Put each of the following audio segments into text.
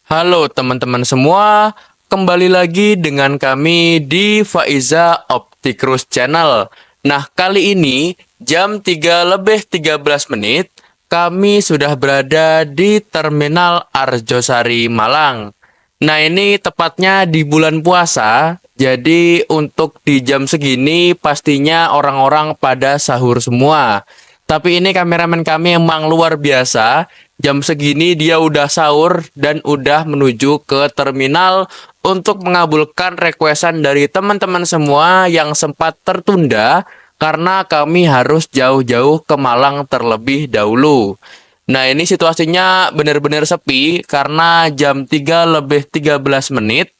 Halo teman-teman semua, kembali lagi dengan kami di Faiza Optikrus Channel. Nah, kali ini jam 3 lebih 13 menit, kami sudah berada di Terminal Arjosari Malang. Nah, ini tepatnya di bulan puasa, jadi untuk di jam segini pastinya orang-orang pada sahur semua. Tapi ini kameramen kami emang luar biasa. Jam segini dia udah sahur dan udah menuju ke terminal untuk mengabulkan requestan dari teman-teman semua yang sempat tertunda karena kami harus jauh-jauh ke Malang terlebih dahulu. Nah, ini situasinya benar-benar sepi karena jam 3 lebih 13 menit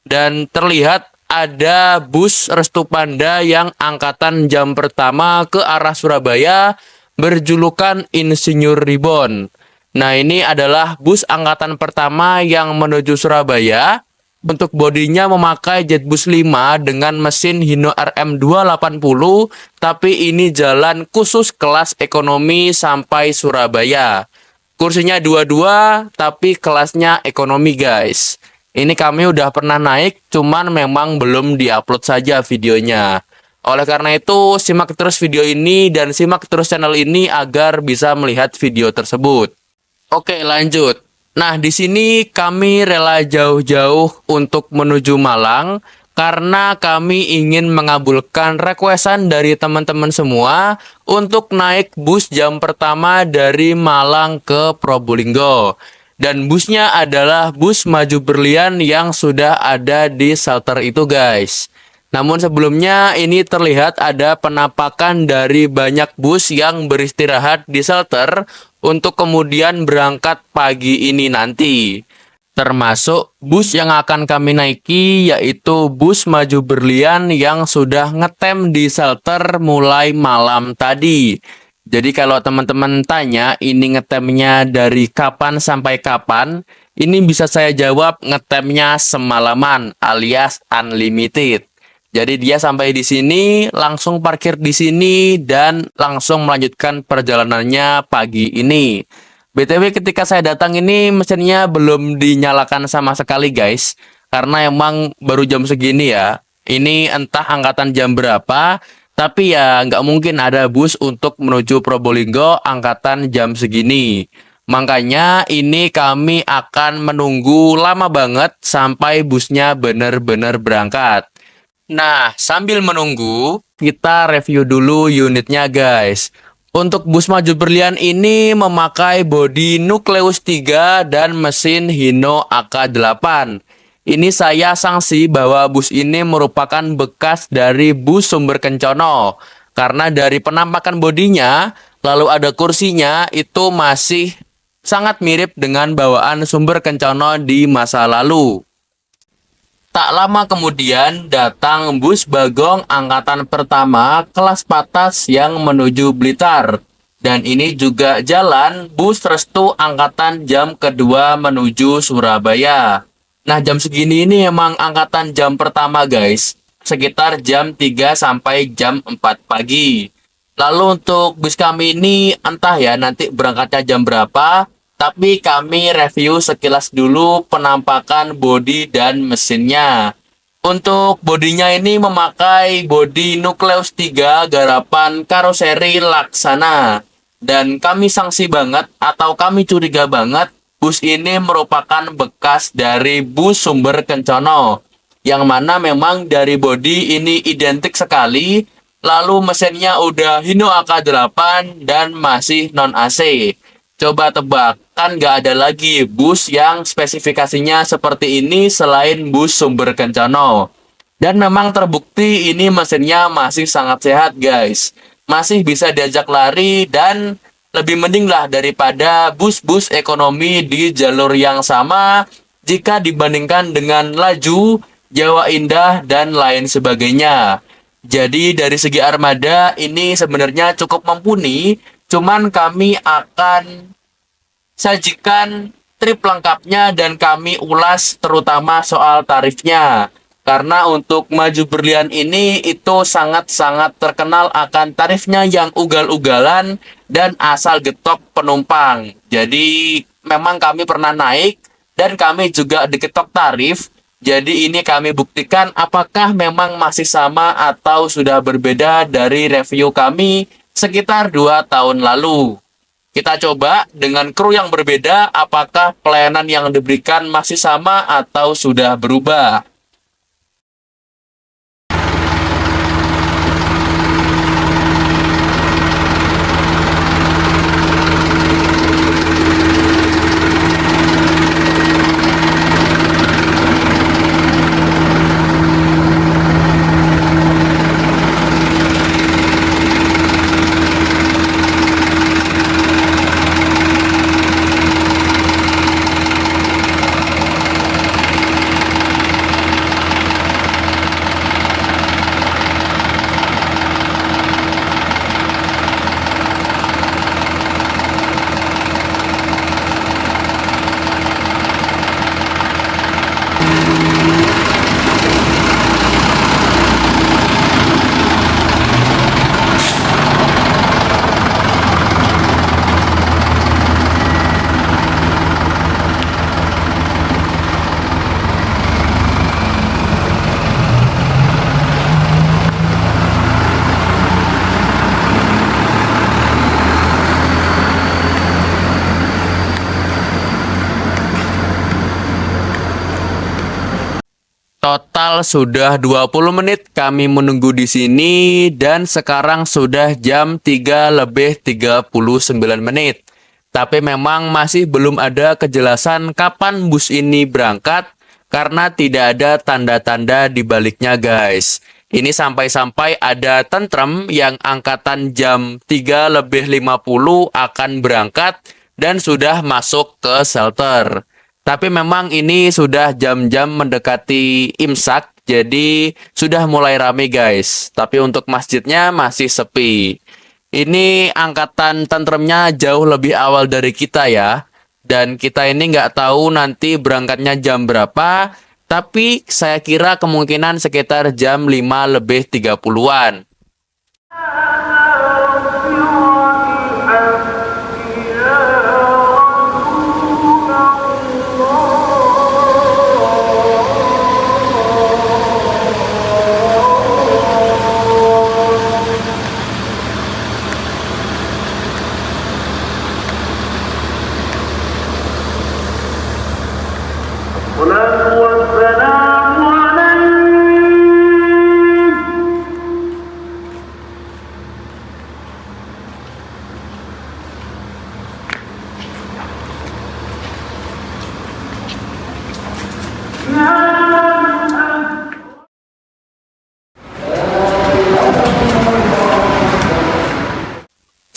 dan terlihat ada bus Restu Panda yang angkatan jam pertama ke arah Surabaya berjulukan Insinyur Ribbon. Nah, ini adalah bus angkatan pertama yang menuju Surabaya. Bentuk bodinya memakai Jetbus 5 dengan mesin Hino RM280, tapi ini jalan khusus kelas ekonomi sampai Surabaya. Kursinya dua-dua, tapi kelasnya ekonomi, guys. Ini kami udah pernah naik, cuman memang belum diupload saja videonya. Oleh karena itu, simak terus video ini dan simak terus channel ini agar bisa melihat video tersebut. Oke, lanjut. Nah, di sini kami rela jauh-jauh untuk menuju Malang karena kami ingin mengabulkan requestan dari teman-teman semua untuk naik bus jam pertama dari Malang ke Probolinggo. Dan busnya adalah bus Maju Berlian yang sudah ada di shelter itu, guys. Namun sebelumnya ini terlihat ada penampakan dari banyak bus yang beristirahat di shelter untuk kemudian berangkat pagi ini nanti. Termasuk bus yang akan kami naiki yaitu bus Maju Berlian yang sudah ngetem di shelter mulai malam tadi. Jadi kalau teman-teman tanya ini ngetemnya dari kapan sampai kapan, ini bisa saya jawab ngetemnya semalaman alias unlimited. Jadi dia sampai di sini, langsung parkir di sini, dan langsung melanjutkan perjalanannya pagi ini. BTW ketika saya datang ini mesinnya belum dinyalakan sama sekali, guys. Karena emang baru jam segini ya. Ini entah angkatan jam berapa, tapi ya nggak mungkin ada bus untuk menuju Probolinggo angkatan jam segini. Makanya ini kami akan menunggu lama banget sampai busnya benar-benar berangkat. Nah, sambil menunggu, kita review dulu unitnya, guys. Untuk bus Maju Berlian ini memakai bodi Nukleus 3 dan mesin Hino AK8. Ini saya sanksi bahwa bus ini merupakan bekas dari bus Sumber Kencono. Karena dari penampakan bodinya, lalu ada kursinya, itu masih sangat mirip dengan bawaan Sumber Kencono di masa lalu. Tak lama kemudian datang bus Bagong angkatan pertama kelas Patas yang menuju Blitar. Dan ini juga jalan bus Restu angkatan jam kedua menuju Surabaya. Nah, jam segini ini emang angkatan jam pertama, guys. Sekitar jam 3 sampai jam 4 pagi. Lalu untuk bus kami ini entah ya nanti berangkatnya jam berapa, tapi kami review sekilas dulu penampakan bodi dan mesinnya. Untuk bodinya ini memakai bodi Nukleus 3 garapan karoseri Laksana. Dan kami sanksi banget atau kami curiga banget bus ini merupakan bekas dari bus Sumber Kencono. Yang mana memang dari bodi ini identik sekali. Lalu mesinnya udah Hino AK8 dan masih non AC. Coba tebak, kan nggak ada lagi bus yang spesifikasinya seperti ini selain bus Sumber Kencana. Dan memang terbukti ini mesinnya masih sangat sehat, guys. Masih bisa diajak lari dan lebih mending lah daripada bus-bus ekonomi di jalur yang sama jika dibandingkan dengan laju, Jawa Indah, dan lain sebagainya. Jadi dari segi armada ini sebenarnya cukup mumpuni, cuman kami akan sajikan trip lengkapnya dan kami ulas terutama soal tarifnya. Karena untuk Maju Berlian ini itu sangat-sangat terkenal akan tarifnya yang ugal-ugalan dan asal getok penumpang. Jadi memang kami pernah naik dan kami juga diketok tarif. Jadi ini kami buktikan apakah memang masih sama atau sudah berbeda dari review kami sekitar 2 tahun lalu. Kita coba dengan kru yang berbeda apakah pelayanan yang diberikan masih sama atau sudah berubah. Total sudah 20 menit kami menunggu di sini dan sekarang sudah jam 3 lebih 39 menit. Tapi memang masih belum ada kejelasan kapan bus ini berangkat karena tidak ada tanda-tanda di baliknya guys. Ini sampai-sampai ada tentrem yang angkatan jam 3 lebih 50 akan berangkat dan sudah masuk ke shelter. Tapi memang ini sudah jam-jam mendekati imsak, jadi sudah mulai rame guys. Tapi untuk masjidnya masih sepi. Ini angkatan tentremnya jauh lebih awal dari kita ya. Dan kita ini nggak tahu nanti berangkatnya jam berapa, tapi saya kira kemungkinan sekitar jam 5 lebih 30-an.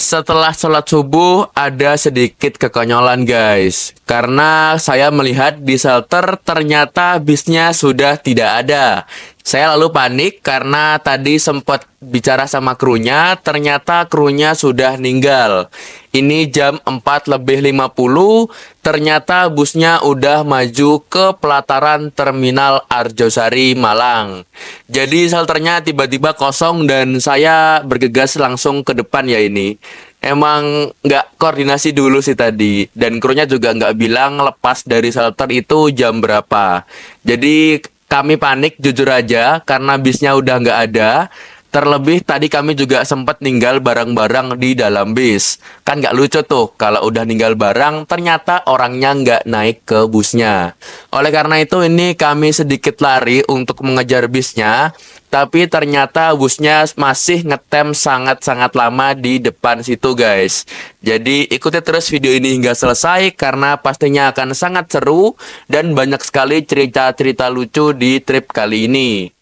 Setelah sholat subuh ada sedikit kekonyolan guys. Karena saya melihat di shelter ternyata bisnya sudah tidak ada. Saya lalu panik karena tadi sempat bicara sama krunya, ternyata krunya sudah meninggal. Ini jam 4 lebih 50, ternyata busnya udah maju ke pelataran Terminal Arjosari, Malang. Jadi shelternya tiba-tiba kosong dan saya bergegas langsung ke depan ya ini. Emang nggak koordinasi dulu sih tadi, dan krunya juga nggak bilang lepas dari shelter itu jam berapa. Jadi kami panik jujur aja karena bisnya udah nggak ada. Terlebih tadi kami juga sempat ninggal barang-barang di dalam bis. Kan nggak lucu tuh kalau udah ninggal barang ternyata orangnya nggak naik ke busnya. Oleh karena itu ini kami sedikit lari untuk mengejar bisnya. Tapi ternyata busnya masih ngetem sangat-sangat lama di depan situ guys. Jadi ikuti terus video ini hingga selesai karena pastinya akan sangat seru dan banyak sekali cerita-cerita lucu di trip kali ini.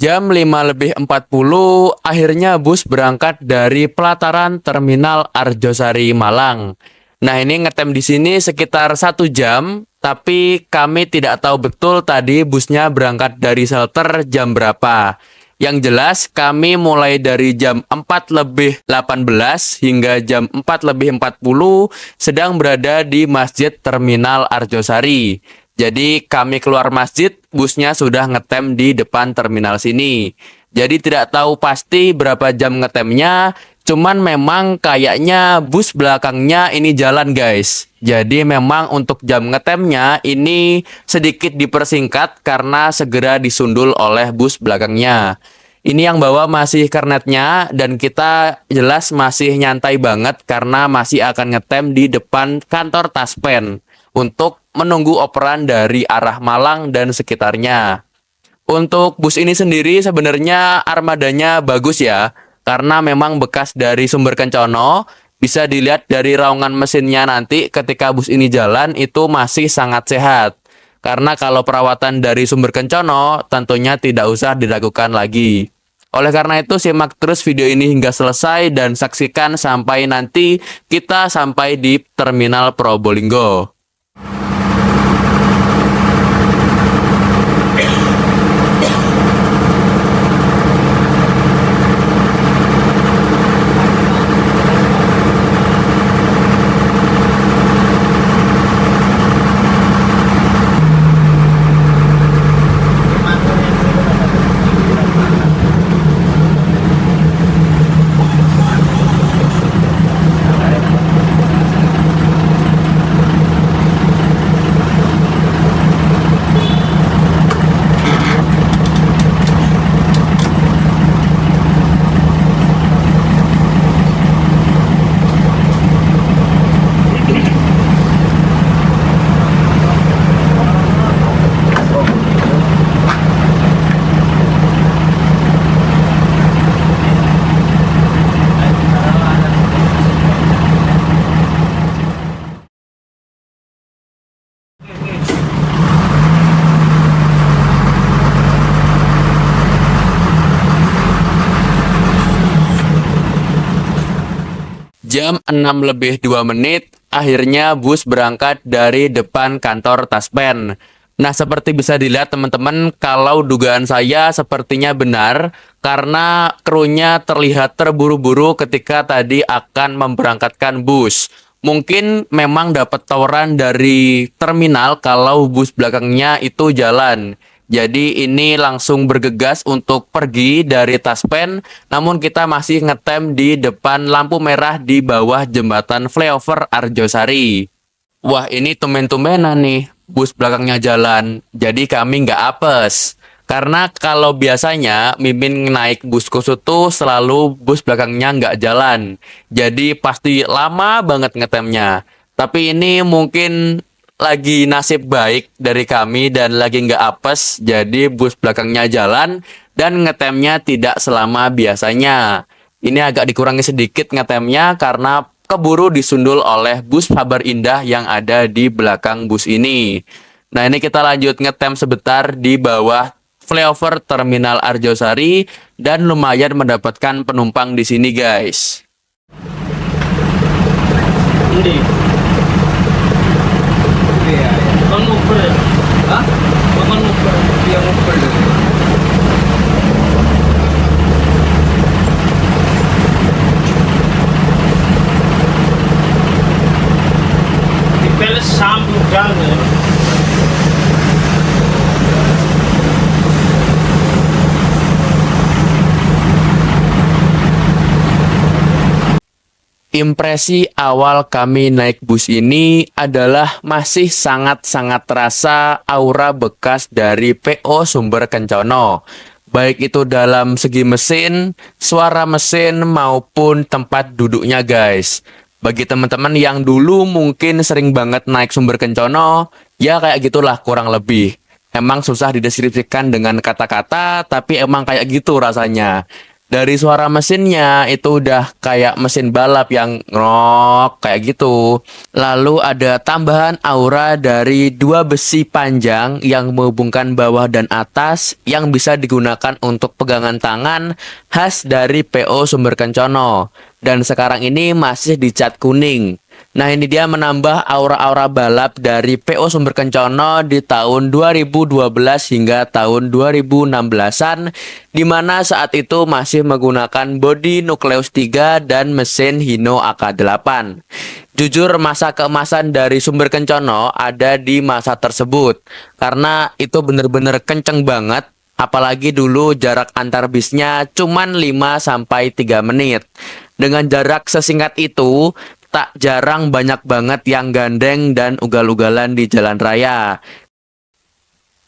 Jam 5.40 akhirnya bus berangkat dari pelataran Terminal Arjosari Malang. Nah, ini ngetem di sini sekitar 1 jam, tapi kami tidak tahu betul tadi busnya berangkat dari shelter jam berapa. Yang jelas kami mulai dari jam 4.18 hingga jam 4.40 sedang berada di Masjid Terminal Arjosari. Jadi kami keluar masjid, busnya sudah ngetem di depan terminal sini. Jadi tidak tahu pasti berapa jam ngetemnya, cuman memang kayaknya bus belakangnya ini jalan guys. Jadi memang untuk jam ngetemnya ini sedikit dipersingkat karena segera disundul oleh bus belakangnya. Ini yang bawa masih kernetnya dan kita jelas masih nyantai banget karena masih akan ngetem di depan kantor Taspen untuk menunggu operan dari arah Malang dan sekitarnya. Untuk bus ini sendiri sebenarnya armadanya bagus ya, karena memang bekas dari Sumber Kencono. Bisa dilihat dari raungan mesinnya nanti ketika bus ini jalan itu masih sangat sehat. Karena kalau perawatan dari Sumber Kencono tentunya tidak usah diragukan lagi. Oleh karena itu simak terus video ini hingga selesai dan saksikan sampai nanti kita sampai di Terminal Probolinggo. Jam 6.02, akhirnya bus berangkat dari depan kantor Taspen. Nah, seperti bisa dilihat teman-teman, kalau dugaan saya sepertinya benar, karena krunya terlihat terburu-buru ketika tadi akan memberangkatkan bus. Mungkin memang dapat tawaran dari terminal kalau bus belakangnya itu jalan. Jadi ini langsung bergegas untuk pergi dari Taspen, namun kita masih ngetem di depan lampu merah di bawah jembatan flyover Arjosari. Wah, ini tumben-tumbenan nih, bus belakangnya jalan, jadi kami nggak apes. Karena kalau biasanya Mimin naik bus khusus tuh selalu bus belakangnya nggak jalan, jadi pasti lama banget ngetemnya. Tapi ini mungkin lagi nasib baik dari kami dan lagi nggak apes, jadi bus belakangnya jalan dan ngetemnya tidak selama biasanya. Ini agak dikurangi sedikit ngetemnya karena keburu disundul oleh bus Sabar Indah yang ada di belakang bus ini. Nah, ini kita lanjut ngetem sebentar di bawah flyover Terminal Arjosari dan lumayan mendapatkan penumpang di sini guys. Ini. Bang ngumpul ya? Hah? Bang ngumpul? Dia ngumpul deh. Dipel sambutan ya. Impresi awal kami naik bus ini adalah masih sangat-sangat terasa aura bekas dari PO Sumber Kencono. Baik itu dalam segi mesin, suara mesin maupun tempat duduknya guys. Bagi teman-teman yang dulu mungkin sering banget naik Sumber Kencono, ya kayak gitulah kurang lebih. Emang susah dideskripsikan dengan kata-kata, tapi emang kayak gitu rasanya. Dari suara mesinnya itu udah kayak mesin balap yang ngrok kayak gitu. Lalu ada tambahan aura dari dua besi panjang yang menghubungkan bawah dan atas yang bisa digunakan untuk pegangan tangan khas dari PO Sumber Kencono. Dan sekarang ini masih dicat kuning. Nah, ini dia menambah aura-aura balap dari PO Sumber Kencono di tahun 2012 hingga tahun 2016-an, di mana saat itu masih menggunakan bodi Nukleus 3 dan mesin Hino AK8. Jujur, masa keemasan dari Sumber Kencono ada di masa tersebut, karena itu bener-bener kenceng banget. Apalagi dulu jarak antar bisnya cuman 5-3 menit. Dengan jarak sesingkat itu, tak jarang banyak banget yang gandeng dan ugal-ugalan di jalan raya.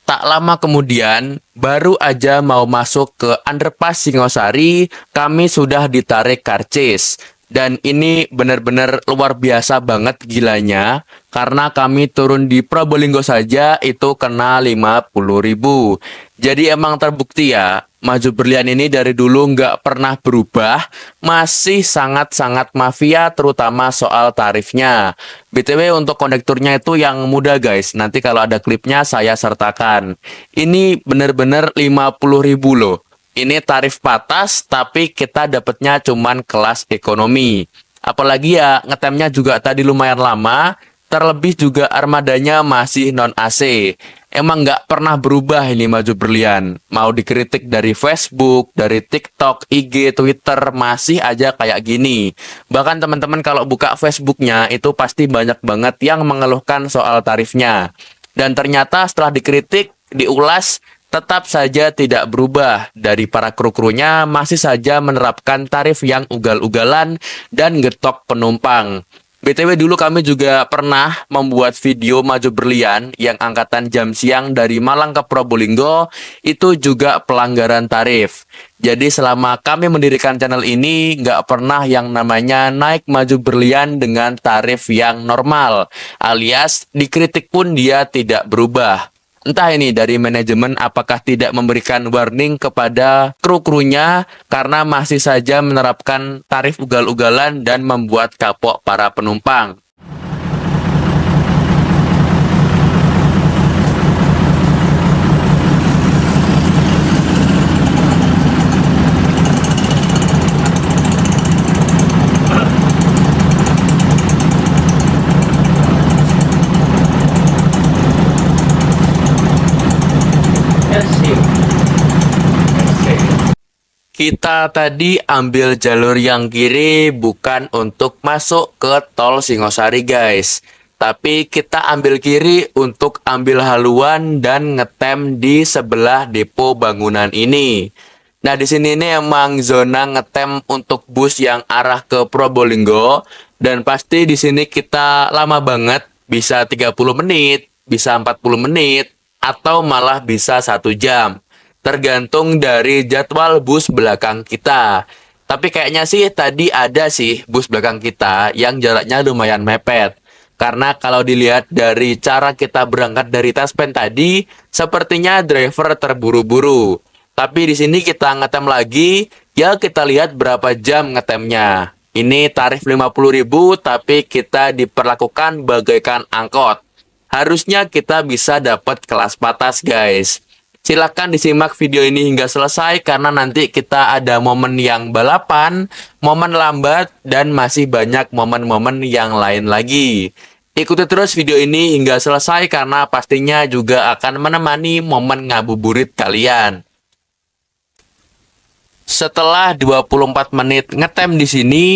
Tak lama kemudian, baru aja mau masuk ke underpass Singosari, kami sudah ditarik karcis. Dan ini benar-benar luar biasa banget gilanya, karena kami turun di Probolinggo saja itu kena 50.000. Jadi emang terbukti ya, Maju Berlian ini dari dulu nggak pernah berubah, masih sangat-sangat mafia terutama soal tarifnya. BTW untuk kondekturnya itu yang muda guys, nanti kalau ada klipnya saya sertakan. Ini bener-bener 50.000 loh. Ini tarif patas tapi kita dapetnya cuman kelas ekonomi. Apalagi ya ngetemnya juga tadi lumayan lama, terlebih juga armadanya masih non AC. Emang nggak pernah berubah ini Maju Berlian. Mau dikritik dari Facebook, dari TikTok, IG, Twitter, masih aja kayak gini. Bahkan teman-teman kalau buka Facebooknya itu pasti banyak banget yang mengeluhkan soal tarifnya. Dan ternyata setelah dikritik, diulas, tetap saja tidak berubah. Dari para kru-krunya masih saja menerapkan tarif yang ugal-ugalan dan getok penumpang. BTW dulu kami juga pernah membuat video Maju Berlian yang angkatan jam siang dari Malang ke Probolinggo, itu juga pelanggaran tarif. Jadi selama kami mendirikan channel ini nggak pernah yang namanya naik Maju Berlian dengan tarif yang normal, alias dikritik pun dia tidak berubah. Entah ini dari manajemen apakah tidak memberikan warning kepada kru-krunya karena masih saja menerapkan tarif ugal-ugalan dan membuat kapok para penumpang. Kita tadi ambil jalur yang kiri bukan untuk masuk ke tol Singosari guys. Tapi kita ambil kiri untuk ambil haluan dan ngetem di sebelah depo bangunan ini. Nah di sini ini emang zona ngetem untuk bus yang arah ke Probolinggo. Dan pasti di sini kita lama banget, bisa 30 menit, bisa 40 menit, atau malah bisa 1 jam. Tergantung dari jadwal bus belakang kita. Tapi kayaknya sih tadi ada sih bus belakang kita yang jaraknya lumayan mepet. Karena kalau dilihat dari cara kita berangkat dari Taspen tadi, sepertinya driver terburu-buru. Tapi di sini kita ngetem lagi, ya kita lihat berapa jam ngetemnya. Ini tarif 50.000 tapi kita diperlakukan bagaikan angkot. Harusnya kita bisa dapat kelas patas guys. Silahkan disimak video ini hingga selesai karena nanti kita ada momen yang balapan, momen lambat, dan masih banyak momen-momen yang lain lagi. Ikuti terus video ini hingga selesai karena pastinya juga akan menemani momen ngabuburit kalian. Setelah 24 menit ngetem di sini,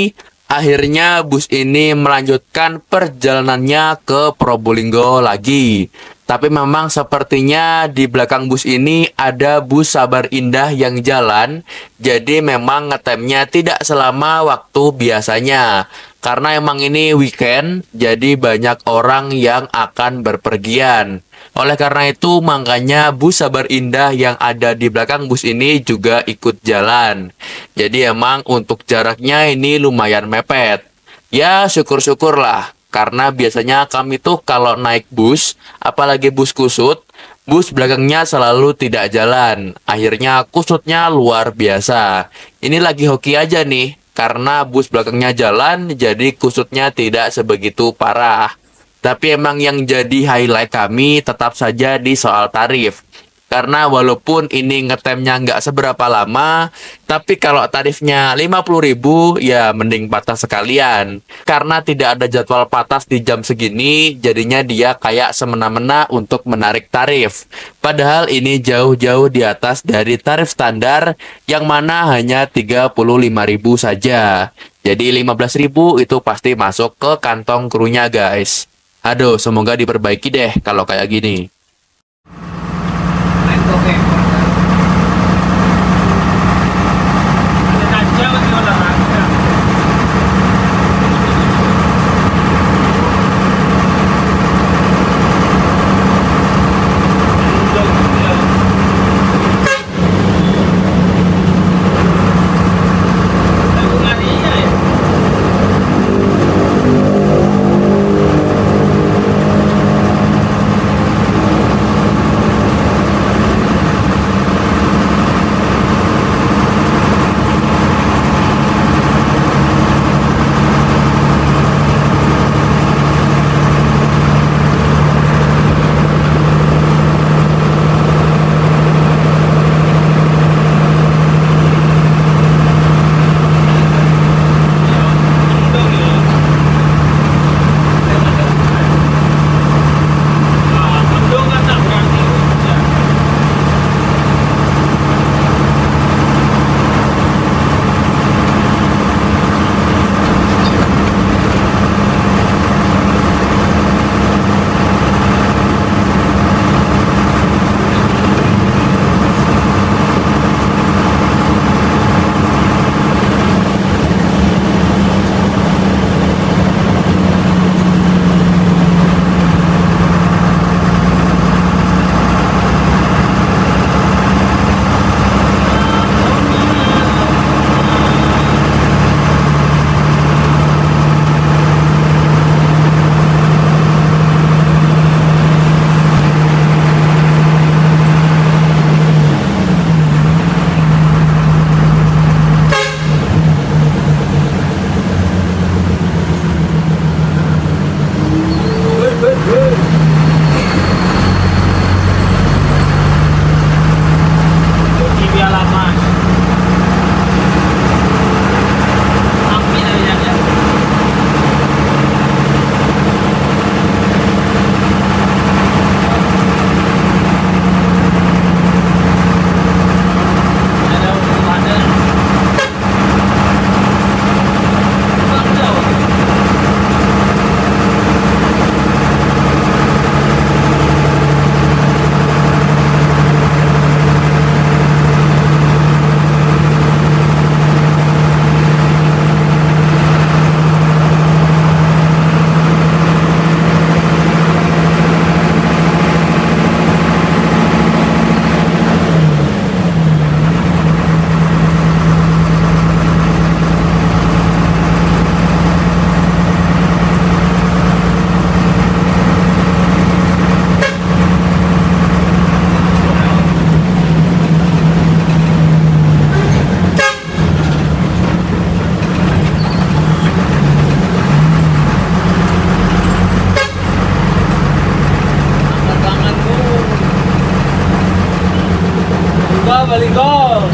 akhirnya bus ini melanjutkan perjalanannya ke Probolinggo lagi. Tapi memang sepertinya di belakang bus ini ada bus Sabar Indah yang jalan. Jadi memang ngetemnya tidak selama waktu biasanya. Karena emang ini weekend, jadi banyak orang yang akan berpergian. Oleh karena itu makanya bus Sabar Indah yang ada di belakang bus ini juga ikut jalan. Jadi emang untuk jaraknya ini lumayan mepet. Ya syukur-syukur lah. Karena biasanya kami tuh kalau naik bus, apalagi bus kusut, bus belakangnya selalu tidak jalan. Akhirnya kusutnya luar biasa. Ini lagi hoki aja nih, karena bus belakangnya jalan, jadi kusutnya tidak sebegitu parah. Tapi emang yang jadi highlight kami tetap saja di soal tarif. Karena walaupun ini ngetemnya nggak seberapa lama, tapi kalau tarifnya 50.000 ya mending patas sekalian. Karena tidak ada jadwal patas di jam segini, jadinya dia kayak semena-mena untuk menarik tarif. Padahal ini jauh-jauh di atas dari tarif standar yang mana hanya 35.000 saja. Jadi 15.000 itu pasti masuk ke kantong krunya guys. Aduh, semoga diperbaiki deh kalau kayak gini. Oke. Ada tajam di olahraga. balik gol.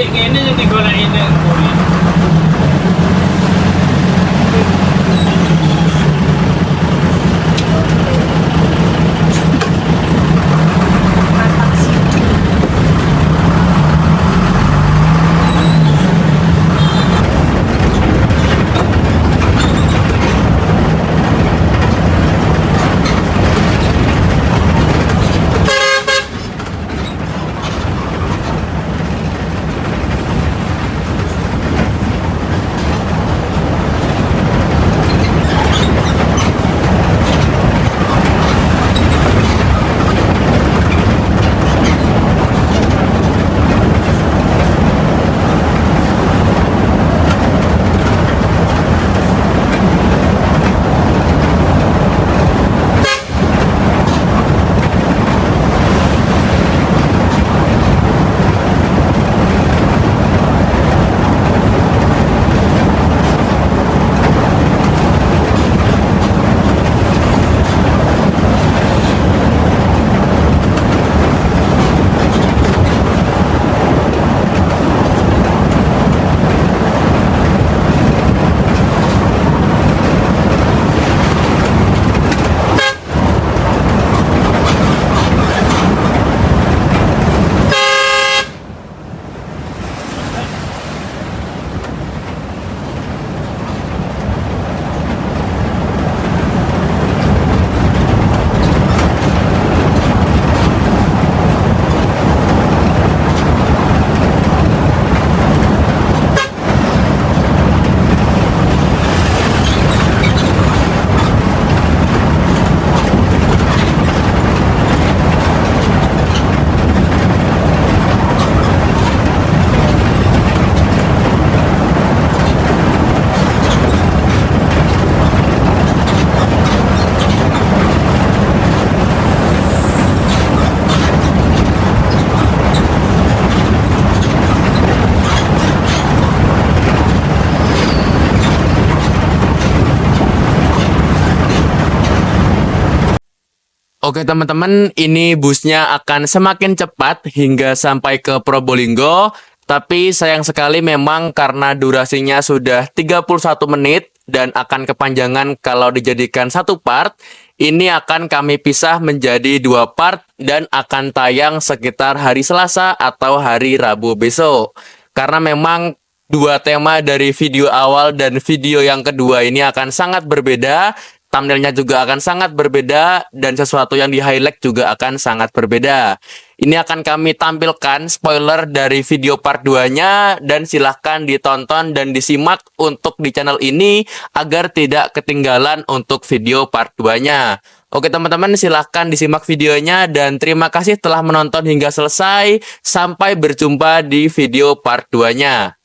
Apik ngene yang digoleki nek kuwi. Oke teman-teman, ini busnya akan semakin cepat hingga sampai ke Probolinggo. Tapi sayang sekali memang karena durasinya sudah 31 menit dan akan kepanjangan kalau dijadikan satu part. Ini akan kami pisah menjadi dua part dan akan tayang sekitar hari Selasa atau hari Rabu besok. Karena memang dua tema dari video awal dan video yang kedua ini akan sangat berbeda. Thumbnailnya juga akan sangat berbeda dan sesuatu yang di-highlight juga akan sangat berbeda. Ini akan kami tampilkan spoiler dari video part 2-nya dan silahkan ditonton dan disimak untuk di channel ini agar tidak ketinggalan untuk video part 2-nya. Oke teman-teman, silahkan disimak videonya dan terima kasih telah menonton hingga selesai. Sampai berjumpa di video part 2-nya.